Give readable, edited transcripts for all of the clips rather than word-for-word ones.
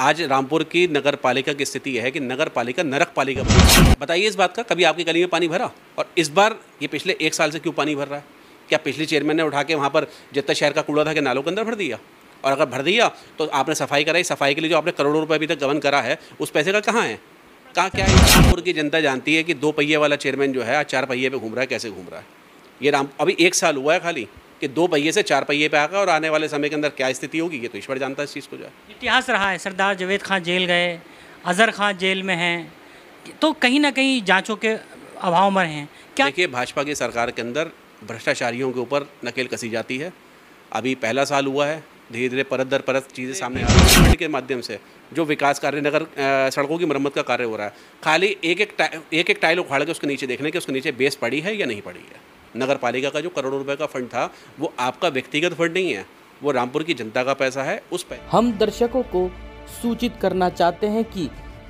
आज रामपुर की नगर पालिका की स्थिति यह है कि नगर पालिका नरक पालिका बन गई है। बताइए इस बात का, कभी आपकी गली में पानी भरा? और इस बार ये पिछले 1 साल से क्यों पानी भर रहा है? क्या पिछले चेयरमैन ने उठा के वहाँ पर जितना शहर का कूड़ा था कि नालों के अंदर भर दिया? और अगर भर दिया तो आपने सफाई कराई, सफाई के लिए जो आपने करोड़ों रुपए अभी तक गबन करा है उस पैसे का कहाँ है? कहाँ क्या है? रामपुर की जनता जानती है कि 2 पहिए वाला चेयरमैन जो है आज 4 पहिए पे घूम रहा है, कैसे घूम रहा है। ये अभी 1 साल हुआ है खाली कि 2 पहिए से 4 पहिए पे आ गया, और आने वाले समय के अंदर क्या स्थिति होगी ये तो ईश्वर जानता है इस चीज़ को। जो है इतिहास रहा है, सरदार जावेद खान जेल गए, अजहर खान जेल में हैं, तो कहीं ना कहीं जांचों के अभाव में हैं। क्या देखिए, भाजपा की सरकार के अंदर भ्रष्टाचारियों के ऊपर नकेल कसी जाती है। अभी पहला साल हुआ है, धीरे धीरे परत दर परत चीज़ें सामने आ रही हैं। के माध्यम से जो विकास कार्य, नगर सड़कों की मरम्मत का कार्य हो रहा है, खाली एक एक टाइल उखाड़ के उसके नीचे देखने के उसके नीचे बेस पड़ी है या नहीं पड़ी है। नगर पालिका का जो करोड़ों रुपए का फंड था वो आपका व्यक्तिगत फंड नहीं है, वो रामपुर की जनता का पैसा है। उस पैसे हम दर्शकों को सूचित करना चाहते हैं कि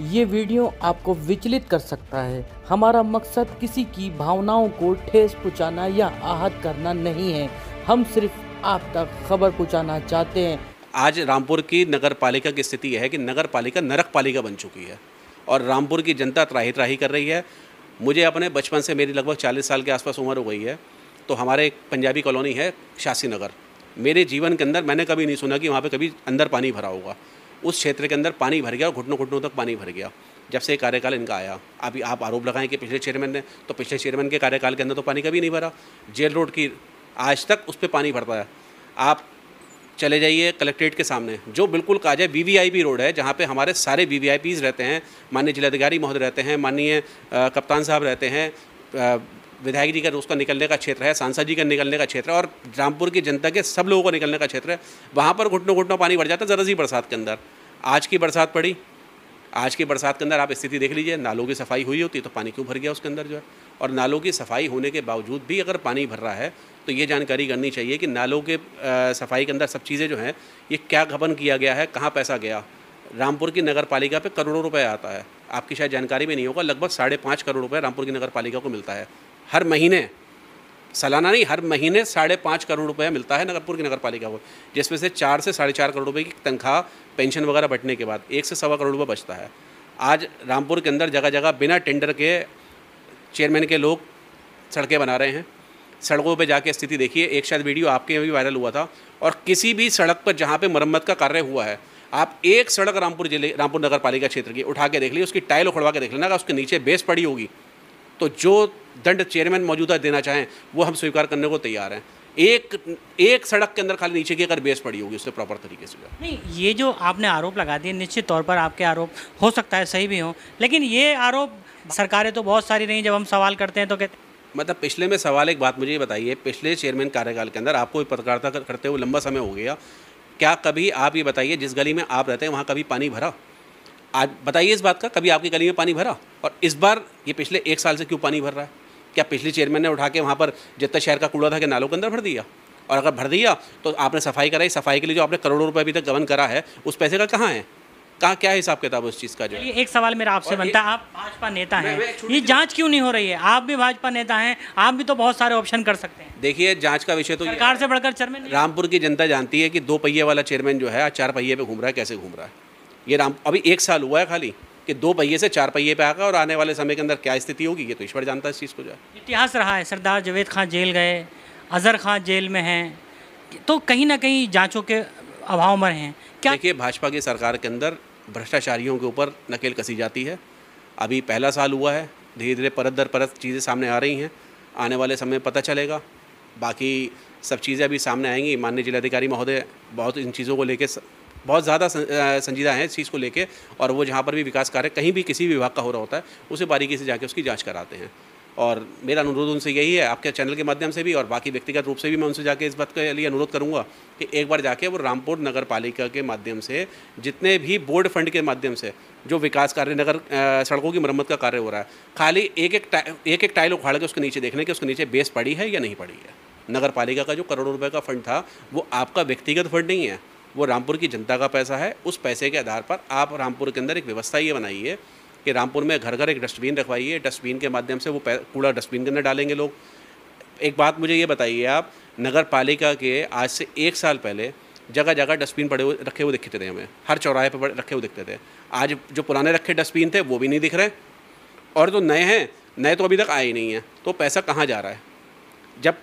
ये वीडियो आपको विचलित कर सकता है। हमारा मकसद किसी की भावनाओं को ठेस पहुंचाना या आहत करना नहीं है। हम सिर्फ आप तक खबर पहुंचाना चाहते हैं। आज रामपुर की नगर पालिका की स्थिति यह है कि नगर पालिका नरक पालिका बन चुकी है और रामपुर की जनता त्राही त्राही कर रही है। मुझे अपने बचपन से, मेरी लगभग 40 साल के आसपास उम्र हो गई है, तो हमारे एक पंजाबी कॉलोनी है शास्त्री नगर। मेरे जीवन के अंदर मैंने कभी नहीं सुना कि वहाँ पे कभी अंदर पानी भरा होगा। उस क्षेत्र के अंदर पानी भर गया और घुटनों घुटनों तक पानी भर गया जब से कार्यकाल इनका आया। अभी आप आरोप लगाएं कि पिछले चेयरमैन ने, तो पिछले चेयरमैन के कार्यकाल के अंदर तो पानी कभी नहीं भरा। जेल रोड की आज तक उस पर पानी भरता है। आप चले जाइए कलेक्ट्रेट के सामने, जो बिल्कुल काजा वीवीआईपी रोड है, जहाँ पे हमारे सारे वीवीआईपीज़ रहते हैं, माननीय जिलाधिकारी महोदय रहते हैं, माननीय कप्तान साहब रहते हैं, विधायक जी का उसका निकलने का क्षेत्र है, सांसद जी का निकलने का क्षेत्र है, और रामपुर की जनता के सब लोगों को निकलने का क्षेत्र है। वहाँ पर घुटनों घुटनों पानी भर जाता है ज़रा सी बरसात के अंदर। आज की बरसात पड़ी, आज की बरसात के अंदर आप स्थिति देख लीजिए, नालों की सफाई हुई होती तो पानी क्यों भर गया उसके अंदर जो है। और नालों की सफाई होने के बावजूद भी अगर पानी भर रहा है तो ये जानकारी करनी चाहिए कि नालों के सफाई के अंदर सब चीज़ें जो हैं ये क्या गबन किया गया है, कहाँ पैसा गया। रामपुर की नगर पालिका पे करोड़ों रुपए आता है, आपकी शायद जानकारी में नहीं होगा। लगभग 5.5 करोड़ रुपए रामपुर की नगर पालिका को मिलता है हर महीने, सालाना नहीं, हर महीने 5.5 करोड़ रुपये मिलता है रामपुर की नगर पालिका को, जिसमें से 4 से 4.5 करोड़ रुपये की तनख्वाह, पेंशन वगैरह बटने के बाद 1 से सवा करोड़ रुपये बचता है। आज रामपुर के अंदर जगह जगह बिना टेंडर के चेयरमैन के लोग सड़कें बना रहे हैं। सड़कों पे जाके स्थिति देखिए, एक शायद वीडियो आपके भी वायरल हुआ था, और किसी भी सड़क पर जहाँ पे मरम्मत का कार्य हुआ है, आप एक सड़क रामपुर नगर पालिका क्षेत्र की उठा के देख लीजिए, उसकी टाइल उखड़वा के देख लेना, उसके नीचे बेस पड़ी होगी तो जो दंड चेयरमैन मौजूदा देना चाहें वो हम स्वीकार करने को तैयार हैं। एक सड़क के अंदर खाली नीचे की अगर बेस पड़ी होगी उससे प्रॉपर तरीके से। नहीं, ये जो आपने आरोप लगा दिए, निश्चित तौर पर आपके आरोप हो सकता है सही भी हो, लेकिन ये आरोप सरकारें तो बहुत सारी रही, जब हम सवाल करते हैं तो कहते मतलब पिछले में सवाल, एक बात मुझे ये बताइए, पिछले चेयरमैन कार्यकाल के अंदर आपको पत्रकारिता करते हुए लंबा समय हो गया, क्या कभी आप ये बताइए जिस गली में आप रहते हैं वहाँ कभी पानी भरा? आज बताइए इस बात का, कभी आपकी गली में पानी भरा? और इस बार ये पिछले 1 साल से क्यों पानी भर रहा है? क्या पिछले चेयरमैन ने उठा के वहाँ पर जितना शहर का कूड़ा था कि नालों के अंदर भर दिया? और अगर भर दिया तो आपने सफाई कराई, सफाई के लिए जो आपने करोड़ों रुपए अभी तक गबन करा है उस पैसे का कहाँ है? कहाँ क्या हिसाब किताब उस चीज़ का जो है? एक सवाल मेरा आपसे बनता है, आप भाजपा नेता हैं, ये जांच क्यों नहीं हो रही है? आप भी भाजपा नेता हैं, आप भी तो बहुत सारे ऑप्शन कर सकते हैं। देखिए, जांच का विषय तो सरकार से बढ़कर चेयरमैन, रामपुर की जनता जानती है कि 2 पहिए वाला चेयरमैन जो है आज 4 पहिए पे घूम रहा है, कैसे घूम रहा है। ये अभी 1 साल हुआ है खाली कि 2 पहिए से 4 पहिए पे आ गया, और आने वाले समय के अंदर क्या स्थिति होगी ये तो ईश्वर जानता है इस चीज़ को। जो है इतिहास रहा है, सरदार जावेद खान जेल गए, अजहर खान जेल में हैं, तो कहीं ना कहीं जांचों के अभाव में हैं। क्या देखिए, भाजपा की सरकार के अंदर भ्रष्टाचारियों के ऊपर नकेल कसी जाती है। अभी पहला साल हुआ है, धीरे धीरे परत दर परत चीज़ें सामने आ रही हैं, आने वाले समय में पता चलेगा। बाकी सब चीज़ें अभी सामने आएंगी। माननीय जिलाधिकारी महोदय बहुत इन चीज़ों को लेके बहुत ज़्यादा संजीदा हैं इस चीज़ को लेके, और वो जहाँ पर भी विकास कार्य कहीं भी किसी भी विभाग का हो रहा होता है उसे बारीकी से जाके उसकी जांच कराते हैं। और मेरा अनुरोध उनसे यही है, आपके चैनल के माध्यम से भी और बाकी व्यक्तिगत रूप से भी मैं उनसे जाके इस बात के लिए अनुरोध करूंगा कि एक बार जाके वो रामपुर नगर पालिका के माध्यम से जितने भी बोर्ड फंड के माध्यम से जो विकास कार्य, नगर सड़कों की मरम्मत का कार्य हो रहा है, खाली एक टाइल उखाड़ के उसके नीचे देखने के उसके नीचे बेस पड़ी है या नहीं पड़ी है। नगर पालिका का जो करोड़ों रुपये का फंड था वो आपका व्यक्तिगत फंड नहीं है, वो रामपुर की जनता का पैसा है। उस पैसे के आधार पर आप रामपुर के अंदर एक व्यवस्था ये बनाइए कि रामपुर में घर घर एक डस्टबिन रखवाइए, डस्टबिन के माध्यम से वो कूड़ा डस्टबिन के अंदर डालेंगे लोग। एक बात मुझे ये बताइए आप, नगर पालिका के आज से 1 साल पहले जगह जगह डस्टबिन पड़े हुए रखे हुए दिखते थे हमें, हर चौराहे पर रखे हुए दिखते थे। आज जो पुराने रखे डस्टबिन थे वो भी नहीं दिख रहे, और जो नए हैं, नए तो अभी तक आए ही नहीं हैं। तो पैसा कहाँ जा रहा है? जब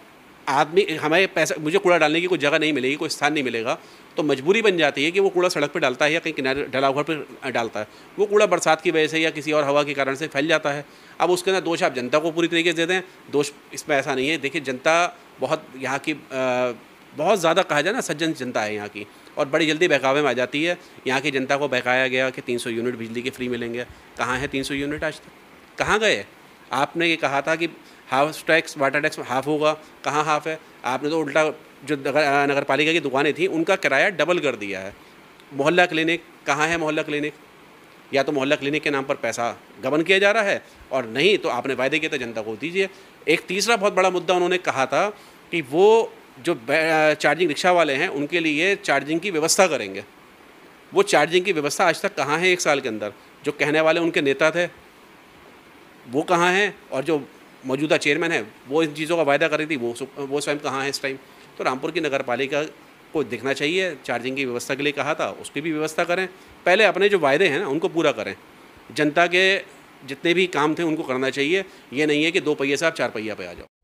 आदमी, हमें पैसा, मुझे कूड़ा डालने की कोई जगह नहीं मिलेगी, कोई स्थान नहीं मिलेगा, तो मजबूरी बन जाती है कि वो कूड़ा सड़क पे डालता है या कहीं किनारे ढला हुआ पर डालता है। वो कूड़ा बरसात की वजह से या किसी और हवा के कारण से फैल जाता है। अब उसके अंदर दोष आप जनता को पूरी तरीके से दे दें, दोष इसमें ऐसा नहीं है। देखिए, जनता बहुत यहाँ की बहुत ज़्यादा कहा जाए ना, सज्जन जनता है यहाँ की, और बड़ी जल्दी बहकावे में आ जाती है। यहाँ की जनता को बहकाया गया कि 300 यूनिट बिजली के फ्री मिलेंगे। कहाँ है 300 यूनिट? आज तक कहाँ गए? आपने ये कहा था कि house tax, water tax half होगा, कहाँ हाफ़ है? आपने तो उल्टा, जो नगर पालिका की दुकानें थी उनका किराया डबल कर दिया है। मोहल्ला क्लिनिक, कहाँ है मोहल्ला क्लिनिक? या तो मोहल्ला क्लिनिक के नाम पर पैसा गबन किया जा रहा है, और नहीं तो आपने वायदे किए तो जनता को दीजिए। एक तीसरा बहुत बड़ा मुद्दा उन्होंने कहा था कि वो जो चार्जिंग रिक्शा वाले हैं उनके लिए चार्जिंग की व्यवस्था करेंगे। वो चार्जिंग की व्यवस्था आज तक कहाँ है? 1 साल के अंदर जो कहने वाले उनके नेता थे वो कहाँ हैं? और जो मौजूदा चेयरमैन है वो इन चीज़ों का वायदा कर रही थी, वो स्वयं कहाँ है इस टाइम? तो रामपुर की नगर पालिका को देखना चाहिए, चार्जिंग की व्यवस्था के लिए कहा था उसकी भी व्यवस्था करें। पहले अपने जो वायदे हैं ना उनको पूरा करें। जनता के जितने भी काम थे उनको करना चाहिए। ये नहीं है कि 2 पहिए से आप 4 पहिया पे आ जाओ।